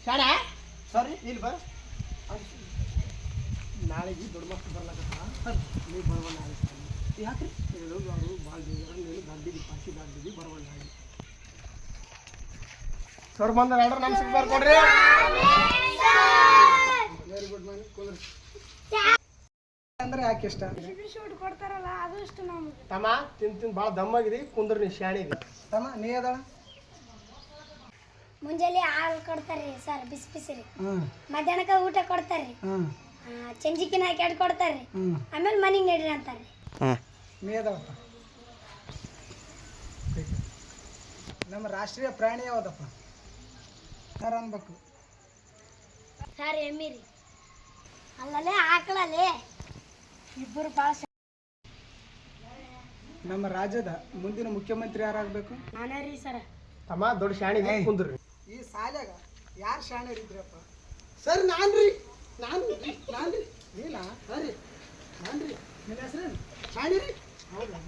ಶಾಣ ಸಾರಿ ಇಲ್ಲಿ ಬರ ನಾಳೆಗೆ ದೊಡ್ಡ ಮಕ್ಕಳು ಬರ್ಲಕ್ಕ ನೀವು ಬರವಲ್ಲ ನಾಳೆ ಯಾಕ್ರಿ ಹೇಳೋದು ಅವರು ಭಾಳ ನೀನು ದಾಡ್ದಿದ್ದಿ ಪಾಸಿ ದಾಡ್ದಿದ್ದಿ ಬರವಲ್ಲ ನಾಳೆ ಸರ್ ಬಂದ ಹೇಳ್ರಿ ನಮ್ಮ ಸಿಗ್ಬಾರ್ ಕೊಡ್ರಿ ವೆರಿ ಗುಡ್ ಮ್ಯಾನ್ ಕುಂದ್ರಿ ಅಂದ್ರೆ ಯಾಕೆ ಇಷ್ಟ ಕೊಡ್ತಾರಲ್ಲ ಅದು ಇಷ್ಟ ನಮ್ಗೆ ತಮ್ಮ ತಿಂದು ಭಾಳ ದಮ್ಮಾಗಿದೆ ಕುಂದ್ರಿ ನೀ ಶಾಣಿದೆ ತಮ್ಮ ನೀ ಅದಾಳ ಮುಂಜಾನೆ ಹಾಲು ಕೊಡ್ತಾರ್ರಿ ಸರ್ ಬಿಸಿ ಬಿಸಿ ರೀ ಮಧ್ಯಾಹ್ನಕ್ಕೆ ಊಟ ಕೊಡ್ತಾರ್ರಿ ಚಂಜಿಕಿನ ಹಾಕಿ ಅಡ್ ಕೊಡ್ತಾರ್ರಿ ಆಮೇಲೆ ಮನೆಗೆ ನಡೀರಿ ಅಂತಾರ್ರಿ ನೀ ಅದಾಳಪ್ಪ ನಮ್ಮ ರಾಷ್ಟ್ರೀಯ ಪ್ರಾಣಿ ಯಾವುದಪ್ಪ ಸರ್ ಅನ್ಬೇಕು ಸರ್ ಎಮ್ಮಿ ರೀ ಅಲ್ಲಲ್ಲೇ ಆಕಳಲ್ಲೇ ಇಬ್ಬರು ಭಾಳ ನಮ್ಮ ರಾಜ್ಯದ ಮುಂದಿನ ಮುಖ್ಯಮಂತ್ರಿ ಯಾರಾಗಬೇಕು ನಾನೇ ರೀ ಸರ ತಮ್ಮ ದೊಡ್ಡ ಶಾಣಿ ಕುಂದ್ರಿ ಈ ಶಾಲ್ಯಾಗ ಯಾರು ಶಾಣೆ ಇದ್ರಪ್ಪ ಸರ್ ನಾನ್ರಿ ನಾನ್ರಿ ನೀನಾ ಸರಿ ನಾನ್ರಿ ನಿಮ್ಮ ಹೆಸರೇನು ಶಾಣಿ ರೀ ಹೌದಾ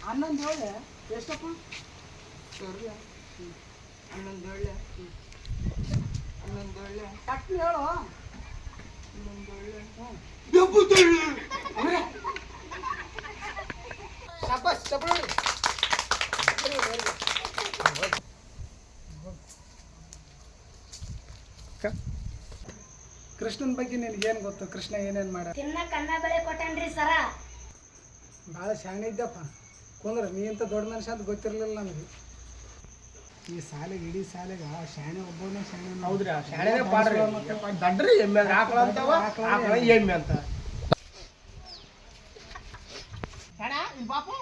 11 ಏಳೆ ಎಷ್ಟಪ್ಪ ಸರಿ 11 ಏಳೆ 11 ಏಳೆ ಕಟ್ಟಿ ಹೇಳು 11 ಏಳೆ ಶಬಾಷ್ ಚಪ್ಪಾಳೆ ಕೃಷ್ಣನ ಬಗ್ಗೆ ನಿನಗೇನು ಗೊತ್ತು ಕೃಷ್ಣ ಏನೇನು ಮಾಡ ತಿನ್ನಕ್ಕೆ ಅನ್ನ ಬೆಳೆ ಕೊಟ್ಟನ್ರಿ ಸರ ಭಾಳ ಶಾಣೆ ಇದ್ದಪ್ಪ ಕುಂದ್ರ ನೀ ಇಂಥ ದೊಡ್ಡ ಮನುಷ್ಯ ಅಂತ ಗೊತ್ತಿರಲಿಲ್ಲ ನಮಗೆ ಈ ಶಾಲೆಗೆ ಇಡೀ ಶಾಲೆಗೆ ಶಾಣೆ ಒಬ್ಬನೇ ಶಾಣೆ ಹೌದ್ರಿ ಶಾಣೆ ಪಾಡ್ರಿ ದಡ್ರಿ ಎಮ್ಮೆ ಆಕಳ ಅಂತವ ಆಕಳ ಎಮ್ಮೆ ಅಂತ ಶಾಣ ಇಲ್ಲಿ ಬಾಪು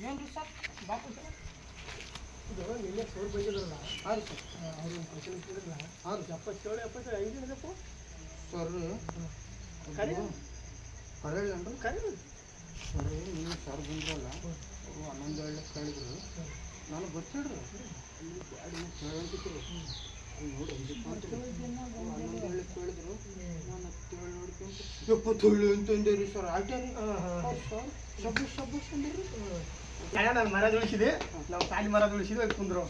ಏನ್ರಿ ಸರ್ ಬಾಪು ಸರ್ ಇದು ನಿನ್ನೆ ಸೋರ್ ಬಂದಿದ್ರಲ್ಲ ಹಾಂ ಸರ್ ಅವ್ರು ಕ್ವಶನ್ ಕೇಳಿದ್ರಲ್ಲ ಹಾಂ 77 5 ಏನಪ್ಪ ಸರ್ ಕರಿ ಕರೆಯಲ್ರಿ ಕರಿ ಸರ್ ನೀವು ಸರ್ ಬಂದ್ರಲ್ಲ ಅವರು 11 ಲಕ್ಷ ಹೇಳಿದ್ರು ನಾನು ಗೊತ್ತಿಡ್ರಿ ಗಾಡಿ ಕೇಳಂತಿದ್ರು ನೋಡಿ 11 ಲಕ್ಷ ಹೇಳಿದ್ರು ನಾನು 7 ನೋಡ್ಕೊಂಡು 77 ಅಂತಂದೆ ರೀ ಸರ್ ಆಯ್ತಾ ರೀ ಸರ್ ಶಬ್ಬು ಅಂದ್ರಿ ನಾನು ಮರ ಉಳಿಸಿದೆ ನಾವು ಸಾಲಿ ಮರ ಉಳಿಸಿದ್ವಿ ಕುಂದ್ರು